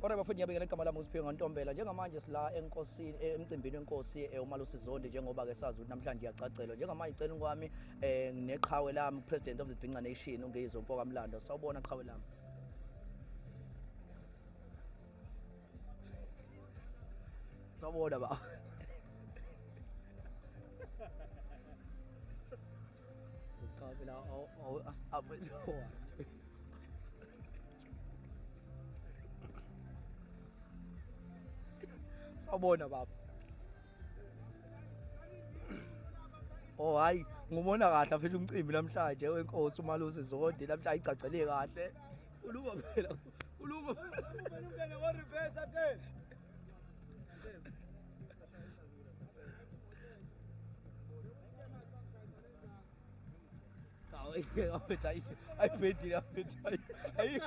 Ora bafuni ngiyabingelela igama lami uSiphiwe Ngantombela njengamanje sila enkosini emcimbini wenkosi uMalusi Zondi njengoba ke sazi ukuthi namhlanje iyacacelwa njengamanje icela kwami neqhawe lami President of the Bhinqa Nation ungeyizwe mfoka Mlando sawubona qhawe lami sawubona ba uqhawe la awethowa sawubona baba oh hayi ngubona kahle afethe umcimbi namhlanje wenkosi uMalusi Zondi namhlanje icacele kahle uluma phela uluma ulungene wa reverse again Ay, ay, ay, ay,